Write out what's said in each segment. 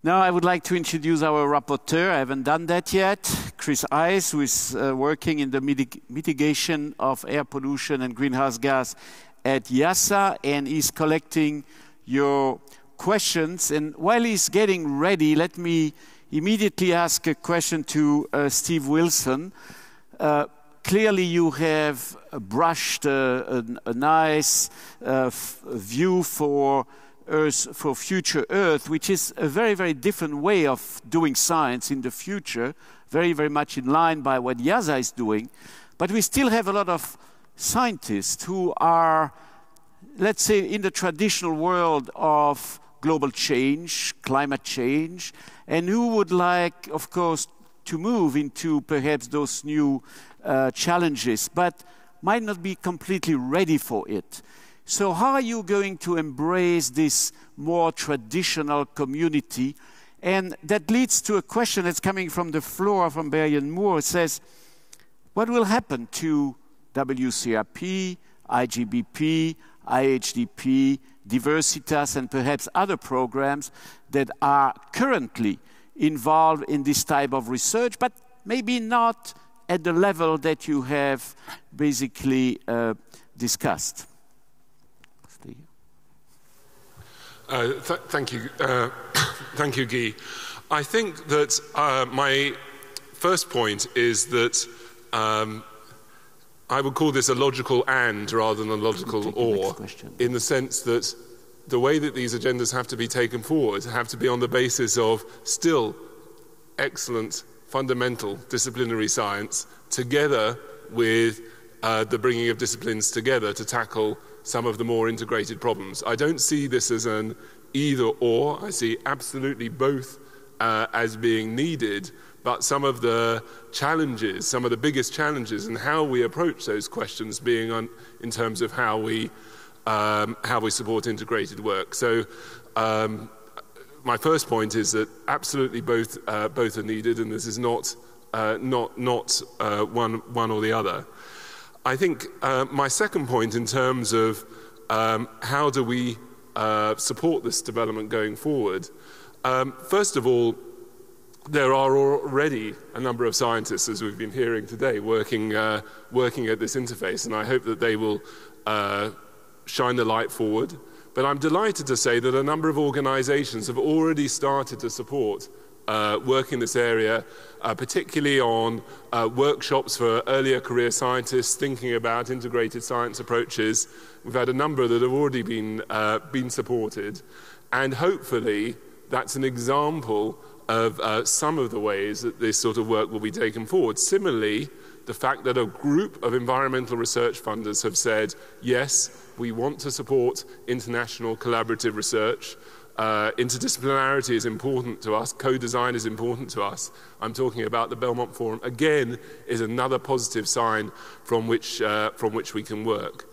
Now I would like to introduce our rapporteur. I haven't done that yet. Chris Ice, who is working in the mitigation of air pollution and greenhouse gas at IIASA, and he's collecting your questions. And while he's getting ready, let me immediately ask a question to Steve Wilson. Clearly you have brushed a nice view for Earth, for future Earth, which is a very, very different way of doing science in the future, very, very much in line by what IIASA is doing. But we still have a lot of scientists who are, let's say, in the traditional world of global change, climate change, and who would like, of course, to move into perhaps those new challenges, but might not be completely ready for it. So how are you going to embrace this more traditional community? And that leads to a question that's coming from the floor from Berrien Moore. It says, what will happen to WCRP, IGBP, IHDP, Diversitas, and perhaps other programs that are currently involved in this type of research, but maybe not at the level that you have basically discussed? Thank you, thank you, Guy. I think that my first point is that I would call this a logical and rather than a logical or, in the sense that the way that these agendas have to be taken forward have to be on the basis of still excellent fundamental disciplinary science together with the bringing of disciplines together to tackle some of the more integrated problems. I don't see this as an either or. I see absolutely both as being needed, but some of the challenges, some of the biggest challenges and how we approach those questions being in terms of how we support integrated work. So my first point is that absolutely both are needed, and this is not one or the other. I think my second point in terms of how do we support this development going forward, first of all, there are already a number of scientists, as we've been hearing today, working at this interface, and I hope that they will shine the light forward. But I'm delighted to say that a number of organizations have already started to support work in this area, particularly on workshops for earlier career scientists thinking about integrated science approaches. We've had a number that have already been supported, and hopefully that's an example of some of the ways that this sort of work will be taken forward. Similarly, the fact that a group of environmental research funders have said, yes, we want to support international collaborative research. Interdisciplinarity is important to us, co-design is important to us. I'm talking about the Belmont Forum, again, is another positive sign from which we can work.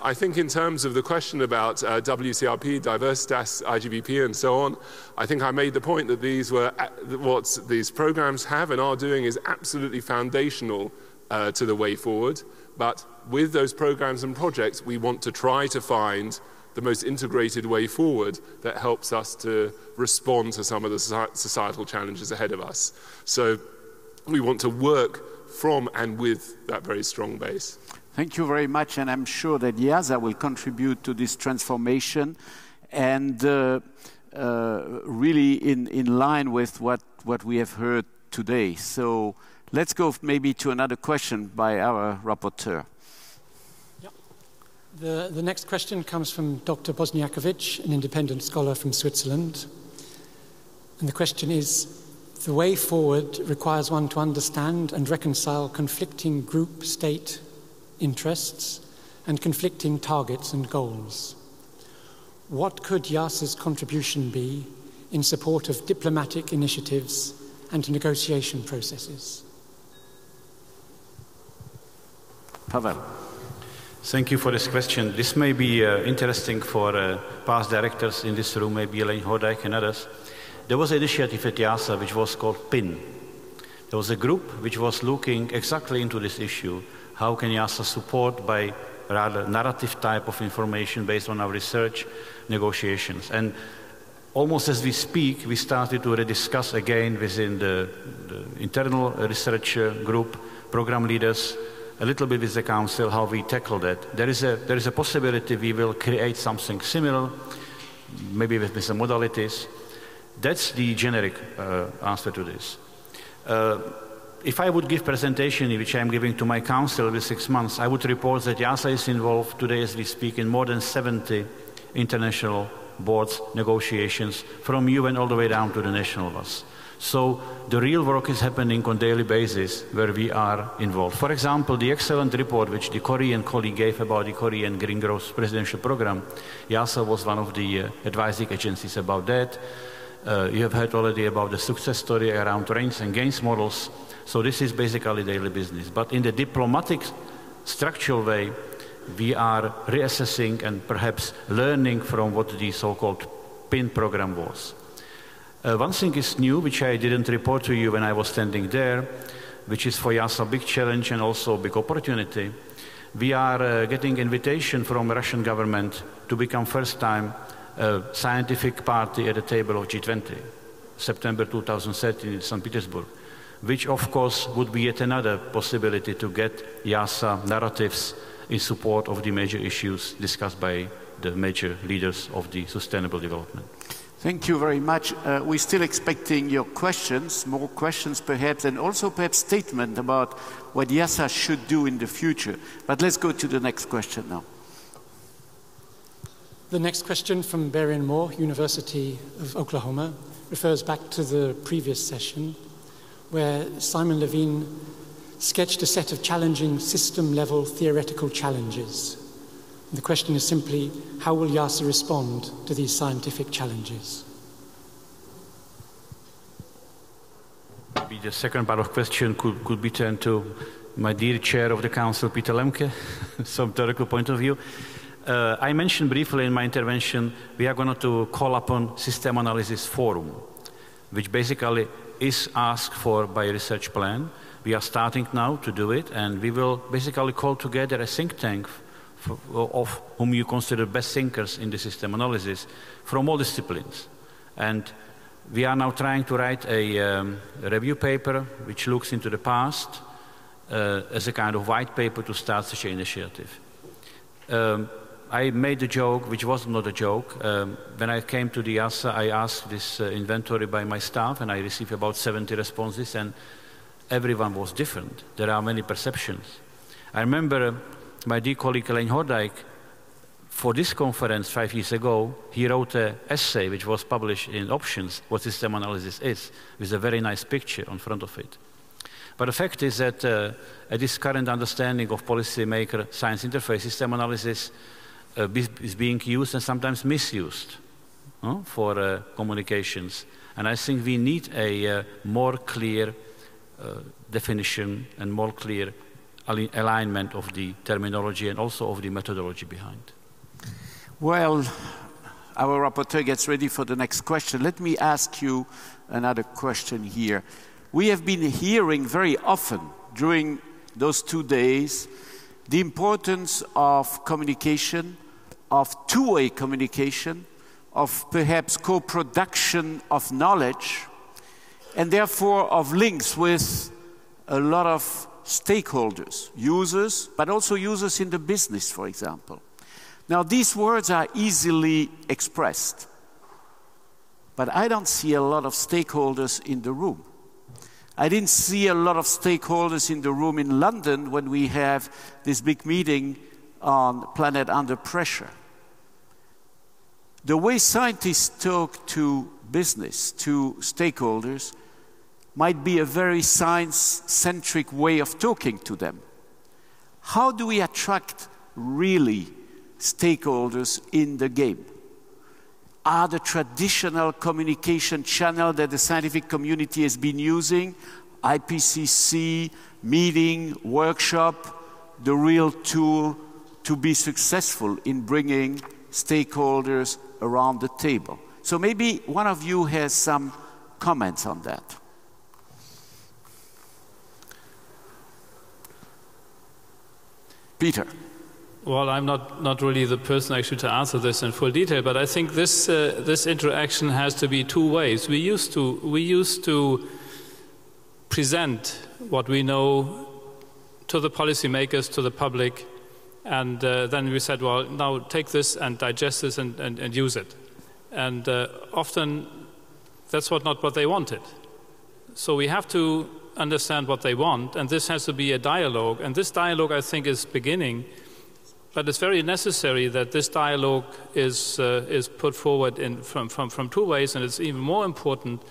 I think in terms of the question about WCRP, Diversitas, IGBP and so on, I think I made the point that what these programs have and are doing is absolutely foundational to the way forward. But with those programs and projects, we want to try to find the most integrated way forward that helps us to respond to some of the societal challenges ahead of us. So we want to work from and with that very strong base. Thank you very much, and I'm sure that IIASA will contribute to this transformation and really in line with what we have heard today. So let's go maybe to another question by our rapporteur. The next question comes from Dr. Bosniakovic, an independent scholar from Switzerland. And the question is, the way forward requires one to understand and reconcile conflicting group-state interests and conflicting targets and goals. What could IIASA's contribution be in support of diplomatic initiatives and negotiation processes? Pavel. Thank you for this question. This may be interesting for past directors in this room, maybe Elaine Hodijk and others. There was an initiative at IIASA which was called PIN. There was a group which was looking exactly into this issue. How can IIASA support by rather narrative type of information based on our research negotiations? And almost as we speak, we started to rediscuss again within the internal research group, program leaders, a little bit with the council, how we tackle that. There is a possibility we will create something similar, maybe with some modalities. That's the generic answer to this. If I would give presentation, which I'm giving to my council every 6 months, I would report that IIASA is involved today as we speak in more than 70 international boards negotiations from UN all the way down to the national ones. So the real work is happening on a daily basis where we are involved. For example, the excellent report which the Korean colleague gave about the Korean Green Growth Presidential Program, IIASA was one of the advising agencies about that. You have heard already about the success story around range and gains models. So this is basically daily business. But in the diplomatic structural way, we are reassessing and perhaps learning from what the so-called PIN program was. One thing is new, which I didn't report to you when I was standing there, which is for IIASA a big challenge and also a big opportunity. We are getting invitation from the Russian government to become first time a scientific party at the table of G20, September 2013 in St. Petersburg, which of course would be yet another possibility to get IIASA narratives in support of the major issues discussed by the major leaders of the sustainable development. Thank you very much. We're still expecting your questions, more questions perhaps, and also perhaps statement about what IIASA should do in the future. But let's go to the next question now. The next question from Berrien Moore, University of Oklahoma, refers back to the previous session where Simon Levine sketched a set of challenging system-level theoretical challenges. The question is simply, how will IIASA respond to these scientific challenges? Maybe the second part of the question could be turned to my dear chair of the council, Peter Lemke, some theoretical point of view. I mentioned briefly in my intervention, we are going to call upon System Analysis Forum, which basically is asked for by a research plan. We are starting now to do it, and we will basically call together a think tank of whom you consider best thinkers in the system analysis from all disciplines. And we are now trying to write a review paper which looks into the past as a kind of white paper to start such an initiative. I made a joke, which was not a joke. When I came to the IIASA, I asked this inventory by my staff, and I received about 70 responses, and everyone was different. There are many perceptions. I remember my dear colleague Elaine Hordijk, for this conference 5 years ago, he wrote an essay which was published in Options, what system analysis is, with a very nice picture on front of it. But the fact is that at this current understanding of policymaker science interface, system analysis is being used and sometimes misused for communications. And I think we need a more clear definition and more clear alignment of the terminology and also of the methodology behind. Well, our rapporteur gets ready for the next question. Let me ask you another question here. We have been hearing very often during those 2 days the importance of communication, of two-way communication, of perhaps co-production of knowledge, and therefore of links with a lot of stakeholders, users, but also users in the business, for example. Now, these words are easily expressed, but I don't see a lot of stakeholders in the room. I didn't see a lot of stakeholders in the room in London when we have this big meeting on Planet Under Pressure. The way scientists talk to business, to stakeholders, might be a very science-centric way of talking to them. How do we attract really stakeholders in the game? Are the traditional communication channel that the scientific community has been using, IPCC, meeting, workshop, the real tool to be successful in bringing stakeholders around the table? So maybe one of you has some comments on that. Peter. Well, I'm not really the person actually to answer this in full detail, but I think this this interaction has to be two ways. We used to present what we know to the policymakers, to the public, and then we said, well, now take this and digest this and use it. And often that's not what they wanted. So we have to understand what they want, and this has to be a dialogue. And this dialogue, I think, is beginning. But it's very necessary that this dialogue is put forward from two ways, and it's even more important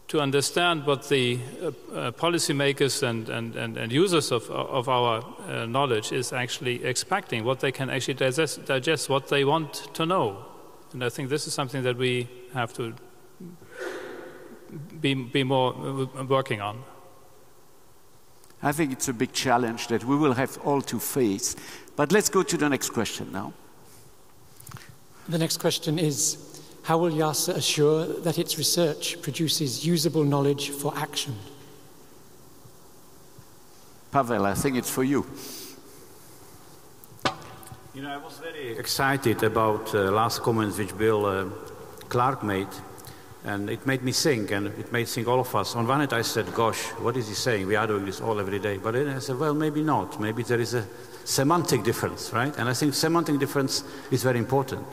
to understand what the policymakers and users of our knowledge is actually expecting, what they can actually digest, what they want to know. And I think this is something that we have to be more working on. I think it's a big challenge that we will have all to face. But let's go to the next question now. The next question is, how will IIASA assure that its research produces usable knowledge for action? Pavel, I think it's for you. You know, I was very excited about last comments which Bill Clark made. And it made me think, and it made think all of us. On one hand, I said, gosh, what is he saying? We are doing this all every day. But then I said, well, maybe not. Maybe there is a semantic difference, right? And I think semantic difference is very important.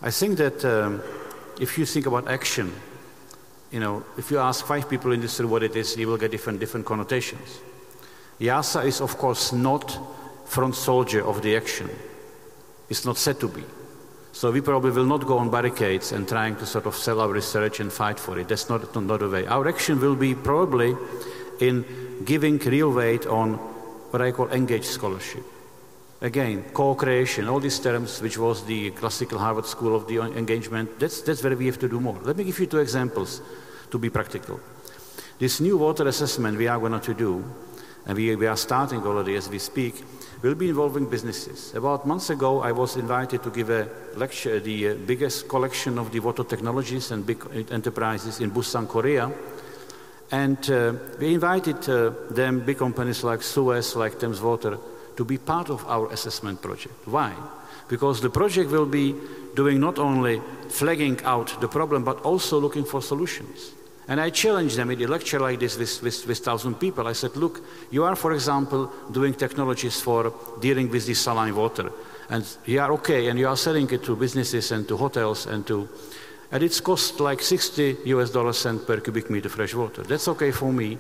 I think that if you think about action, you know, if you ask 5 people in this room what it is, you will get different connotations. IIASA is, of course, not front soldier of the action. It's not said to be. So we probably will not go on barricades and trying to sort of sell our research and fight for it. That's not the way. Our action will be probably in giving real weight on what I call engaged scholarship. Again, co-creation, all these terms, which was the classical Harvard School of the engagement, that's where we have to do more. Let me give you 2 examples to be practical. This new water assessment we are going to do, and we are starting already as we speak, will be involving businesses. About months ago, I was invited to give a lecture at the biggest collection of the water technologies and big enterprises in Busan, Korea. And we invited them, big companies like Suez, like Thames Water, to be part of our assessment project. Why? Because the project will be doing not only flagging out the problem, but also looking for solutions. And I challenged them in a lecture like this with 1,000 people. I said, look, you are, for example, doing technologies for dealing with this saline water. And you are okay, and you are selling it to businesses and to hotels and it's cost like $60 per cubic meter fresh water. That's okay for me.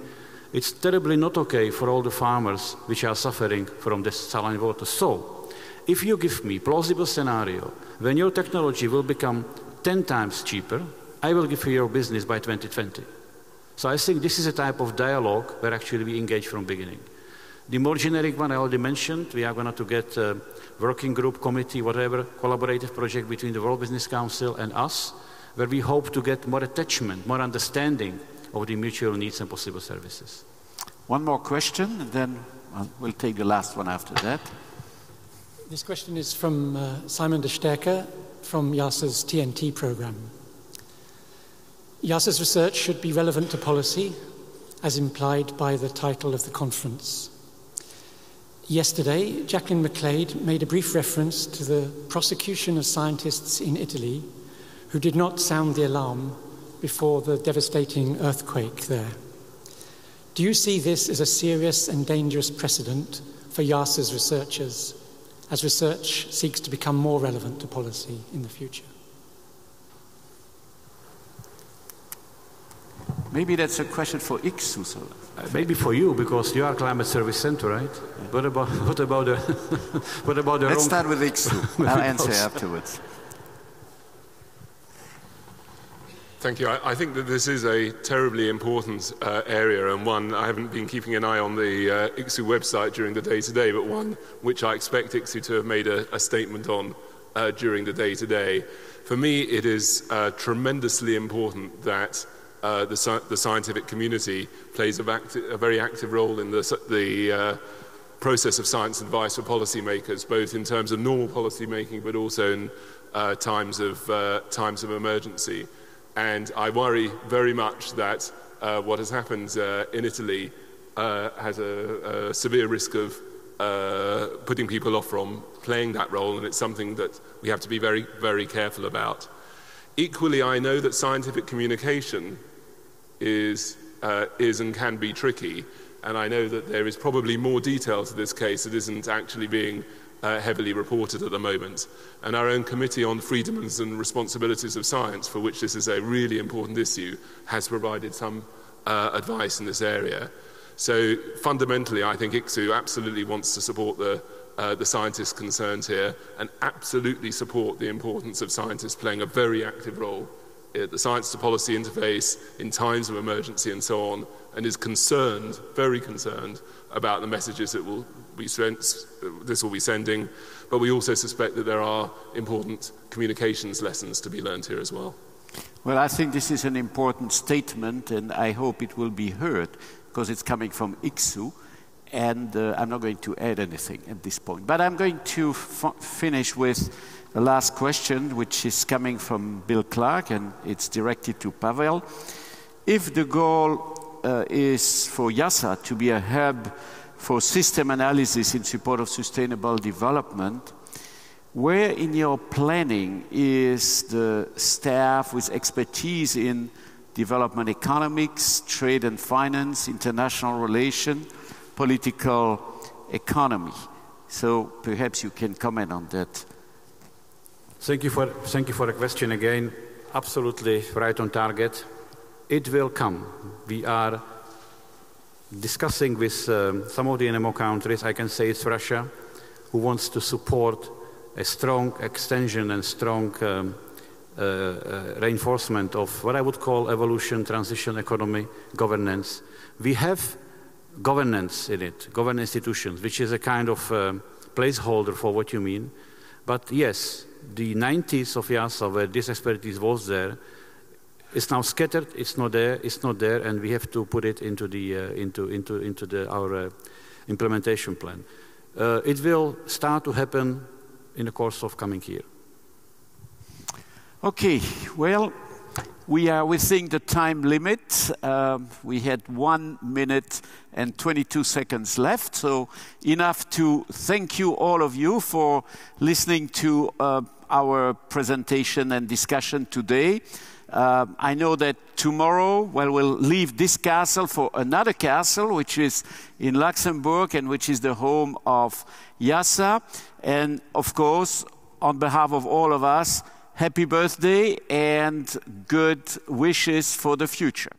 It's terribly not okay for all the farmers which are suffering from this saline water. So, if you give me plausible scenario, when your technology will become 10 times cheaper, I will give you your business by 2020. So I think this is a type of dialogue where actually we engage from beginning. The more generic one I already mentioned, we are going to get a working group, committee, whatever, collaborative project between the World Business Council and us, where we hope to get more attachment, more understanding of the mutual needs and possible services. One more question, and then we'll take the last one after that. This question is from Simon de Sterker from IIASA's TNT program. IIASA's research should be relevant to policy, as implied by the title of the conference. Yesterday, Jacqueline McLeod made a brief reference to the prosecution of scientists in Italy who did not sound the alarm before the devastating earthquake there. Do you see this as a serious and dangerous precedent for IIASA's researchers as research seeks to become more relevant to policy in the future? Maybe that's a question for IIASA. Maybe for you, because you are Climate Service Center, right? Yeah. What about the Let's start with IIASA. I'll answer afterwards. Thank you. I think that this is a terribly important area, and one I haven't been keeping an eye on the IIASA website during the day today, but one which I expect IIASA to have made a statement on during the day today. For me, it is tremendously important that the scientific community plays a very active role in the process of science advice for policymakers, both in terms of normal policy making, but also in times of emergency. And I worry very much that what has happened in Italy has a severe risk of putting people off from playing that role, and it's something that we have to be very, very careful about. Equally, I know that scientific communication is and can be tricky, and I know that there is probably more detail to this case that isn't actually being heavily reported at the moment. And our own Committee on Freedoms and Responsibilities of Science, for which this is a really important issue, has provided some advice in this area. So fundamentally, I think IIASA absolutely wants to support the scientists concerned here and absolutely support the importance of scientists playing a very active role at the science to policy interface in times of emergency and so on, and is concerned, very concerned, about the messages that this will be sending. But we also suspect that there are important communications lessons to be learned here as well. Well, I think this is an important statement, and I hope it will be heard, because it's coming from IIASA, and I'm not going to add anything at this point. But I'm going to finish with the last question, which is coming from Bill Clark, and it's directed to Pavel. If the goal is for IIASA to be a hub for system analysis in support of sustainable development, where in your planning is the staff with expertise in development economics, trade and finance, international relations, political economy? So perhaps you can comment on that. Thank you for the question again. Absolutely right on target. It will come. We are discussing with some of the NMO countries. I can say it's Russia, who wants to support a strong extension and strong reinforcement of what I would call evolution, transition, economy, governance. We have governance in it, governance institutions, which is a kind of placeholder for what you mean. But yes, the 90s of IIASA, where this expertise was there, is now scattered. It's not there, and we have to put it into our implementation plan. It will start to happen in the course of coming year. Okay, well, we are within the time limit. We had 1 minute and 22 seconds left, so enough to thank you, all of you, for listening to our presentation and discussion today. I know that tomorrow, well, we'll leave this castle for another castle, which is in Luxembourg and which is the home of IIASA. And of course, on behalf of all of us, happy birthday and good wishes for the future.